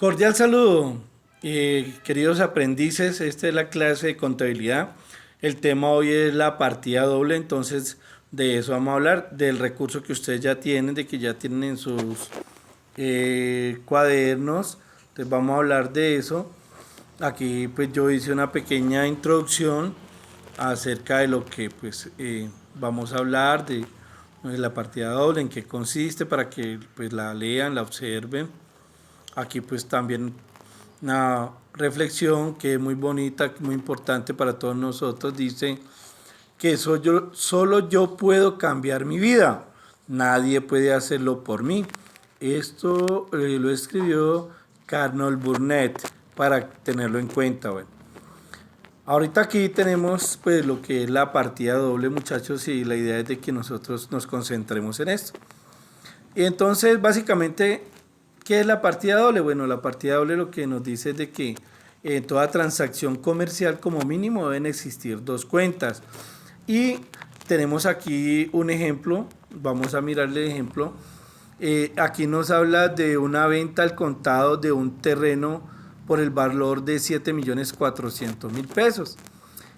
Cordial saludo, queridos aprendices. Esta es la clase de contabilidad. El tema hoy es la partida doble, entonces de eso vamos a hablar, del recurso que ustedes ya tienen, de que ya tienen en sus cuadernos. Entonces vamos a hablar de eso. Aquí pues yo hice una pequeña introducción acerca de lo que vamos a hablar de la partida doble, en qué consiste, para que pues la lean, la observen. Aquí pues también una reflexión que es muy bonita, muy importante para todos nosotros. Dice que solo yo puedo cambiar mi vida, nadie puede hacerlo por mí. Esto lo escribió Carnot Burnett, para tenerlo en cuenta. Bueno, ahorita aquí tenemos pues lo que es la partida doble, muchachos, y la idea es de que nosotros nos concentremos en esto. Y entonces básicamente, ¿qué es la partida doble? Bueno, la partida doble lo que nos dice es de que en toda transacción comercial como mínimo deben existir dos cuentas. Y tenemos aquí un ejemplo, vamos a mirarle el ejemplo. Aquí nos habla de una venta al contado de un terreno por el valor de 7.400.000 pesos.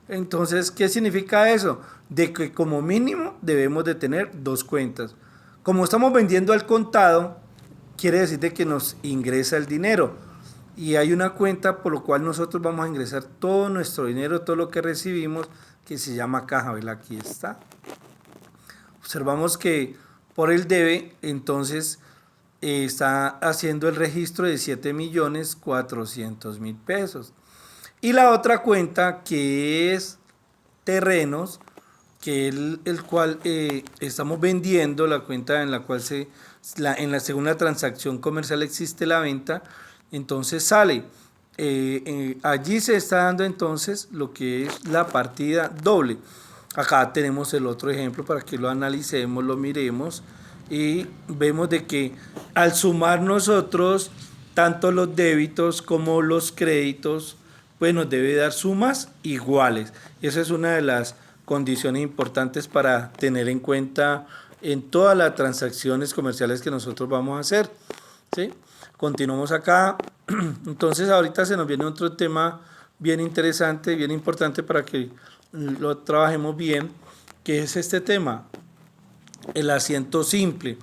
Entonces, ¿qué significa eso? De que como mínimo debemos de tener dos cuentas. Como estamos vendiendo al contado, quiere decir de que nos ingresa el dinero. Y hay una cuenta por lo cual nosotros vamos a ingresar todo nuestro dinero, todo lo que recibimos, que se llama caja. ¿Ven? Aquí está. Observamos que por el debe, entonces está haciendo el registro de 7.400.000 pesos. Y la otra cuenta, que es terrenos, que es el cual estamos vendiendo, la cuenta en la cual en la segunda transacción comercial existe la venta, entonces sale. Allí se está dando entonces lo que es la partida doble. Acá tenemos el otro ejemplo para que lo analicemos, lo miremos y vemos de que al sumar nosotros tanto los débitos como los créditos, pues nos debe dar sumas iguales. Y esa es una de las condiciones importantes para tener en cuenta en todas las transacciones comerciales que nosotros vamos a hacer, ¿sí? Continuamos acá. Entonces ahorita se nos viene otro tema bien interesante, bien importante para que lo trabajemos bien, que es este tema, el asiento simple.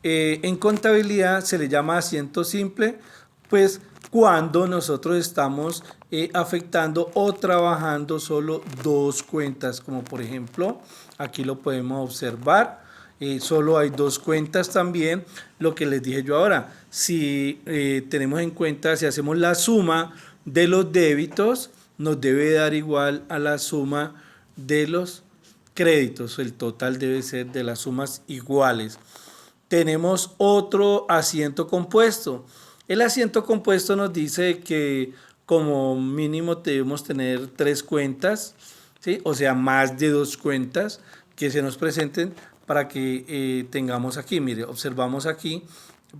En contabilidad se le llama asiento simple, pues cuando nosotros estamos afectando o trabajando solo dos cuentas, como por ejemplo, aquí lo podemos observar, solo hay dos cuentas también. Lo que les dije yo ahora, si tenemos en cuenta, si hacemos la suma de los débitos, nos debe dar igual a la suma de los créditos, el total debe ser de las sumas iguales. Tenemos otro asiento compuesto. El asiento compuesto nos dice que como mínimo debemos tener tres cuentas, ¿sí? O sea, más de dos cuentas que se nos presenten para que tengamos aquí. Mire, observamos aquí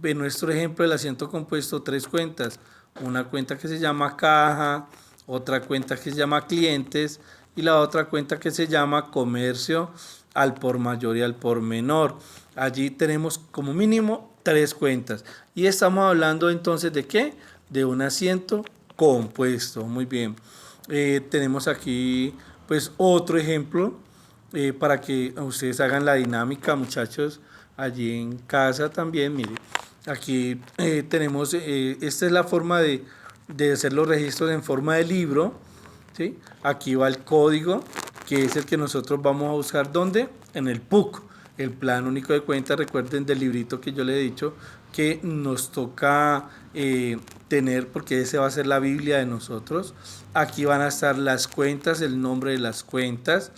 en nuestro ejemplo el asiento compuesto, tres cuentas. Una cuenta que se llama caja, otra cuenta que se llama clientes y la otra cuenta que se llama comercio al por mayor y al por menor. Allí tenemos como mínimo tres cuentas. Y estamos hablando entonces de ¿qué? De un asiento compuesto. Muy bien. Tenemos aquí pues otro ejemplo para que ustedes hagan la dinámica, muchachos, allí en casa también. Mire, aquí tenemos, esta es la forma de hacer los registros en forma de libro, ¿sí? Aquí va el código, que es el que nosotros vamos a buscar, ¿dónde? En el PUC, el Plan Único de Cuentas. Recuerden del librito que yo le he dicho que nos toca tener, porque ese va a ser la Biblia de nosotros. Aquí van a estar las cuentas, el nombre de las cuentas,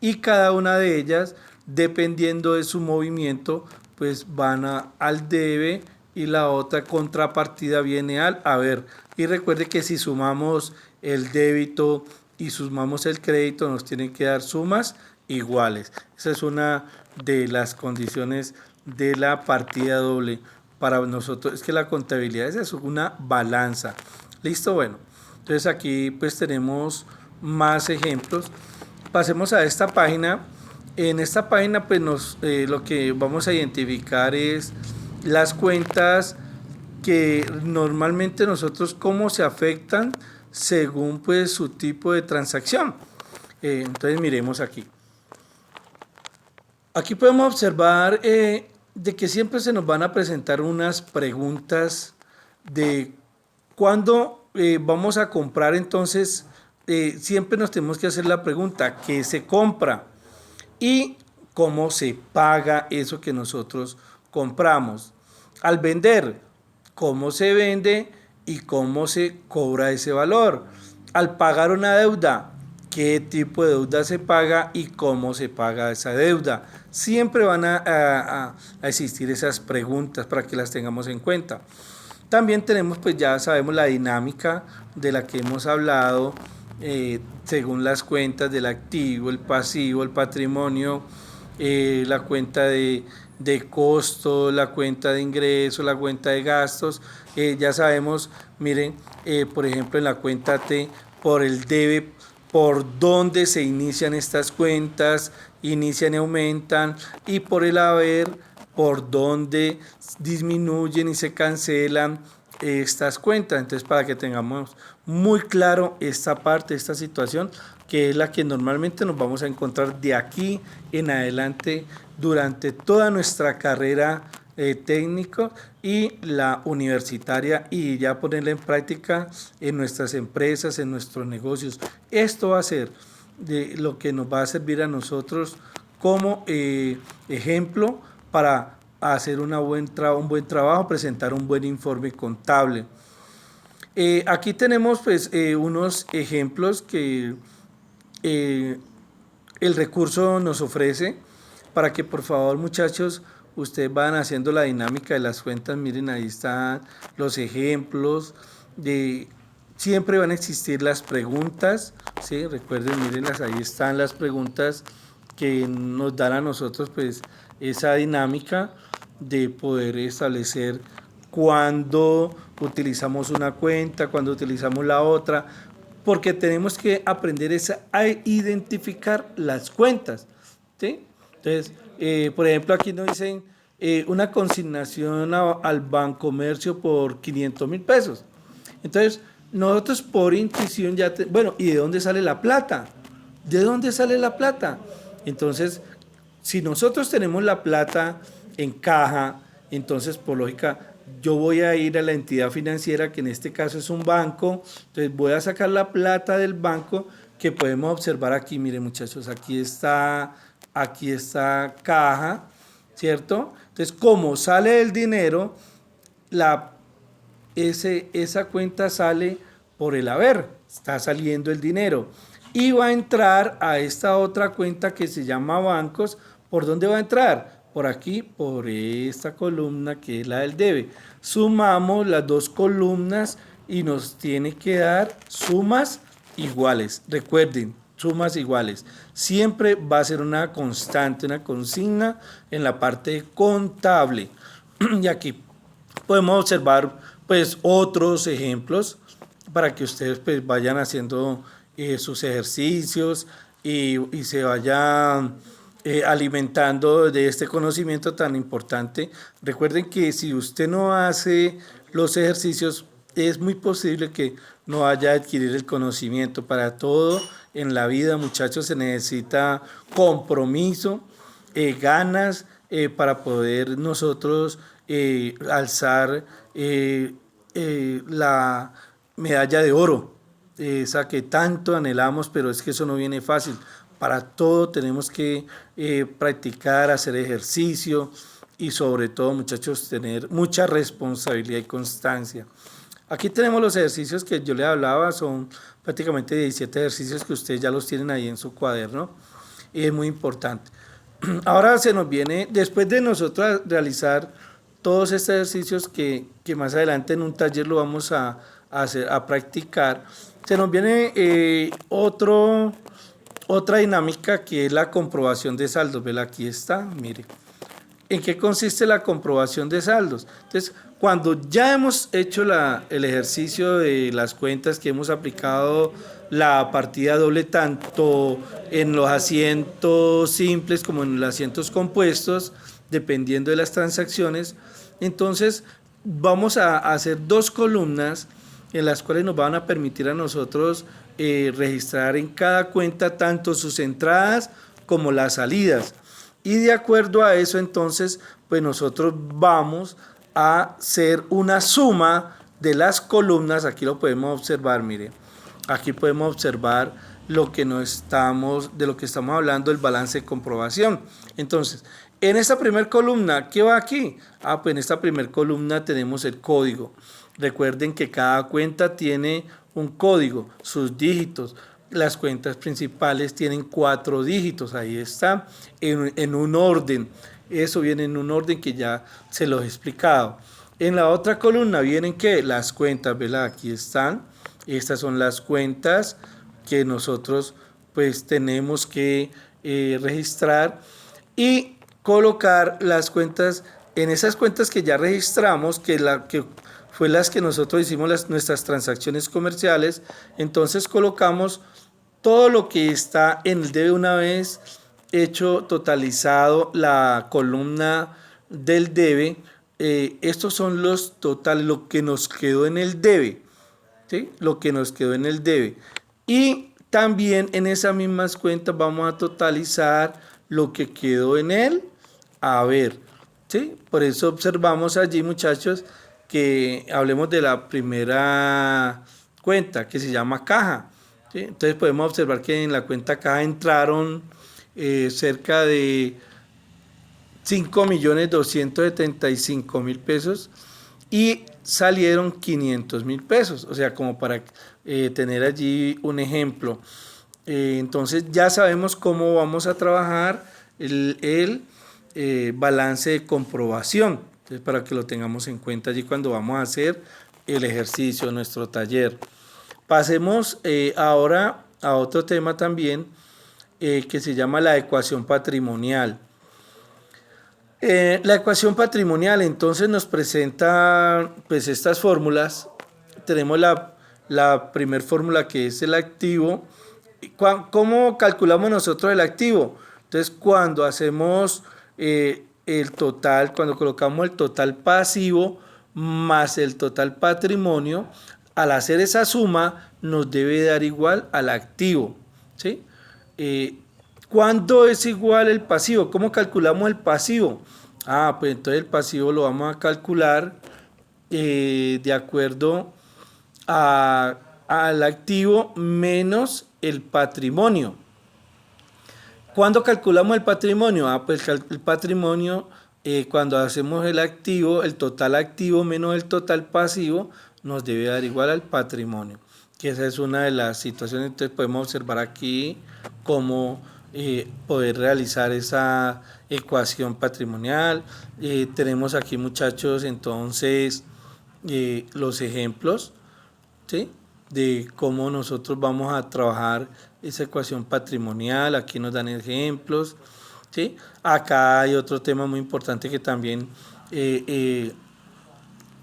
y cada una de ellas, dependiendo de su movimiento, pues van al debe, y la otra contrapartida viene al haber. Y recuerde que si sumamos el débito y sumamos el crédito, nos tienen que dar sumas iguales. Esa es una de las condiciones de la partida doble para nosotros. Es que la contabilidad es eso, una balanza. ¿Listo? Bueno, entonces aquí pues tenemos más ejemplos. Pasemos a esta página. En esta página pues lo que vamos a identificar es las cuentas que normalmente nosotros cómo se afectan según pues su tipo de transacción. Entonces miremos aquí. Aquí podemos observar de que siempre se nos van a presentar unas preguntas de cuándo vamos a comprar. Entonces siempre nos tenemos que hacer la pregunta, ¿qué se compra? Y cómo se paga eso que nosotros compramos. Al vender, cómo se vende y cómo se cobra ese valor. Al pagar una deuda, qué tipo de deuda se paga y cómo se paga esa deuda. Siempre van a existir esas preguntas para que las tengamos en cuenta. También tenemos, pues ya sabemos la dinámica de la que hemos hablado, según las cuentas del activo, el pasivo, el patrimonio, la cuenta de costo, la cuenta de ingresos, la cuenta de gastos. Ya sabemos, miren, por ejemplo en la cuenta T, por el debe, por dónde se inician estas cuentas, inician y aumentan, y por el haber, por dónde disminuyen y se cancelan estas cuentas. Entonces, para que tengamos muy claro esta parte, esta situación, que es la que normalmente nos vamos a encontrar de aquí en adelante durante toda nuestra carrera técnico y la universitaria, y ya ponerla en práctica en nuestras empresas, en nuestros negocios. Esto va a ser de lo que nos va a servir a nosotros como ejemplo para hacer un buen trabajo, presentar un buen informe contable. Aquí tenemos pues unos ejemplos que el recurso nos ofrece para que por favor, muchachos, ustedes van haciendo la dinámica de las cuentas. Miren, ahí están los ejemplos. Siempre van a existir las preguntas, ¿sí? Recuerden, mírenlas, ahí están las preguntas que nos dan a nosotros pues esa dinámica de poder establecer cuándo utilizamos una cuenta, cuándo utilizamos la otra, porque tenemos que aprender a identificar las cuentas, ¿sí? Entonces, por ejemplo, aquí nos dicen una consignación al Bancomercio por 500.000 pesos. Entonces, nosotros por intuición ya, bueno, ¿y de dónde sale la plata? ¿De dónde sale la plata? Entonces, si nosotros tenemos la plata en caja, entonces por lógica yo voy a ir a la entidad financiera, que en este caso es un banco. Entonces voy a sacar la plata del banco, que podemos observar aquí. Miren, muchachos, aquí está caja, ¿cierto? Entonces, como sale el dinero, esa cuenta sale por el haber, está saliendo el dinero y va a entrar a esta otra cuenta que se llama bancos. ¿Por dónde va a entrar? Por aquí, por esta columna que es la del debe. Sumamos las dos columnas y nos tiene que dar sumas iguales. Recuerden, sumas iguales. Siempre va a ser una constante, una consigna en la parte contable. Y aquí podemos observar pues otros ejemplos para que ustedes pues vayan haciendo sus ejercicios y se vayan alimentando de este conocimiento tan importante. Recuerden que si usted no hace los ejercicios, es muy posible que no vaya a adquirir el conocimiento. Para todo en la vida, muchachos, se necesita compromiso, ganas para poder nosotros alzar la medalla de oro, esa que tanto anhelamos, pero es que eso no viene fácil. Para todo tenemos que practicar, hacer ejercicio y sobre todo, muchachos, tener mucha responsabilidad y constancia. Aquí tenemos los ejercicios que yo les hablaba, son prácticamente 17 ejercicios que ustedes ya los tienen ahí en su cuaderno, y es muy importante. Ahora se nos viene, después de nosotros realizar todos estos ejercicios que más adelante en un taller lo vamos a hacer, a practicar, se nos viene otra dinámica, que es la comprobación de saldos. ¿Ve? Aquí está, mire. ¿En qué consiste la comprobación de saldos? Entonces, cuando ya hemos hecho el ejercicio de las cuentas, que hemos aplicado la partida doble tanto en los asientos simples como en los asientos compuestos, dependiendo de las transacciones, entonces vamos a hacer dos columnas en las cuales nos van a permitir a nosotros registrar en cada cuenta tanto sus entradas como las salidas. Y de acuerdo a eso, entonces, pues nosotros vamos a hacer una suma de las columnas. Aquí lo podemos observar, mire. Aquí podemos observar lo que no estamos, de lo que estamos hablando, el balance de comprobación. Entonces, en esta primera columna, ¿qué va aquí? Pues en esta primera columna tenemos el código. Recuerden que cada cuenta tiene un código, sus dígitos. Las cuentas principales tienen 4 dígitos, ahí está, en un orden. Eso viene en un orden que ya se los he explicado. En la otra columna vienen ¿qué? Las cuentas, ¿verdad? Aquí están. Estas son las cuentas que nosotros pues tenemos que registrar y colocar las cuentas en esas cuentas que ya registramos, que fue las que nosotros hicimos nuestras transacciones comerciales. Entonces colocamos todo lo que está en el debe una vez hecho, totalizado la columna del debe. Estos son los totales, lo que nos quedó en el debe, ¿sí? Lo que nos quedó en el debe. Y también en esas mismas cuentas vamos a totalizar lo que quedó en el haber, ¿sí? Por eso observamos allí, muchachos, que hablemos de la primera cuenta que se llama caja, ¿sí? Entonces podemos observar que en la cuenta caja entraron cerca de 5.275.000 pesos y salieron 500.000 pesos, o sea, como para tener allí un ejemplo. Entonces ya sabemos cómo vamos a trabajar el balance de comprobación. Entonces, para que lo tengamos en cuenta allí cuando vamos a hacer el ejercicio, nuestro taller. Pasemos ahora a otro tema también que se llama la ecuación patrimonial. La ecuación patrimonial entonces nos presenta pues estas fórmulas. Tenemos la primera fórmula que es el activo. ¿Cómo calculamos nosotros el activo? Entonces cuando hacemos el total, cuando colocamos el total pasivo más el total patrimonio, al hacer esa suma nos debe dar igual al activo, ¿sí? ¿Cuánto es igual el pasivo? ¿Cómo calculamos el pasivo? Pues entonces el pasivo lo vamos a calcular de acuerdo al activo menos el patrimonio. ¿Cuándo calculamos el patrimonio? Pues el patrimonio, cuando hacemos el activo, el total activo menos el total pasivo, nos debe dar igual al patrimonio. Que esa es una de las situaciones. Entonces podemos observar aquí cómo poder realizar esa ecuación patrimonial. Tenemos aquí, muchachos, entonces los ejemplos, ¿sí? De cómo nosotros vamos a trabajar esa ecuación patrimonial. Aquí nos dan ejemplos, ¿sí? Acá hay otro tema muy importante que también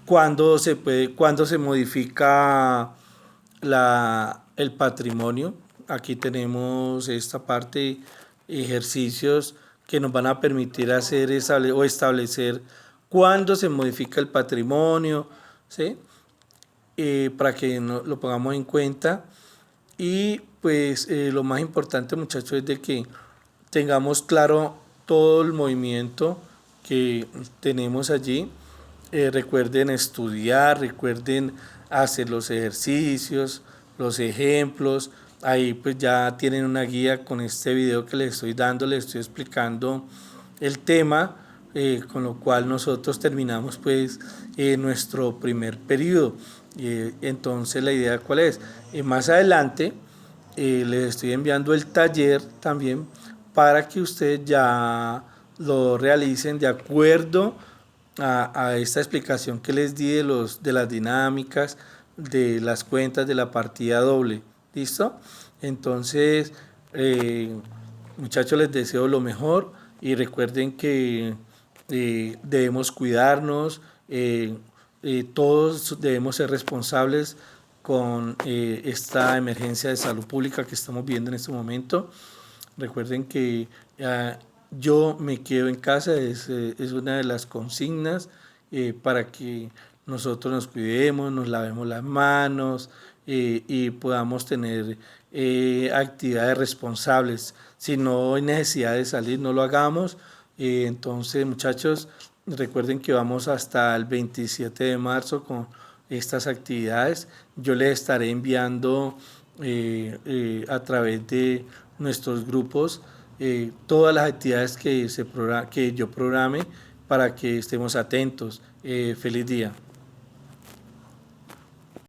cuando se modifica el patrimonio. Aquí tenemos esta parte, ejercicios que nos van a permitir hacer o establecer cuándo se modifica el patrimonio, ¿sí? Para que lo pongamos en cuenta. Y pues lo más importante, muchachos, es de que tengamos claro todo el movimiento que tenemos allí. Recuerden estudiar, recuerden hacer los ejercicios, los ejemplos. Ahí pues ya tienen una guía con este video que les estoy dando, les estoy explicando el tema, con lo cual nosotros terminamos pues nuestro primer periodo. Entonces la idea cuál es, más adelante les estoy enviando el taller también para que ustedes ya lo realicen de acuerdo a esta explicación que les di de las dinámicas, de las cuentas de la partida doble. ¿Listo? Entonces, muchachos, les deseo lo mejor y recuerden que debemos cuidarnos, todos debemos ser responsables con esta emergencia de salud pública que estamos viendo en este momento. Recuerden que yo me quedo en casa, es una de las consignas para que nosotros nos cuidemos, nos lavemos las manos y podamos tener actividades responsables. Si no hay necesidad de salir, no lo hagamos. Entonces, muchachos, recuerden que vamos hasta el 27 de marzo con estas actividades. Yo les estaré enviando a través de nuestros grupos todas las actividades que yo programe para que estemos atentos. Feliz día.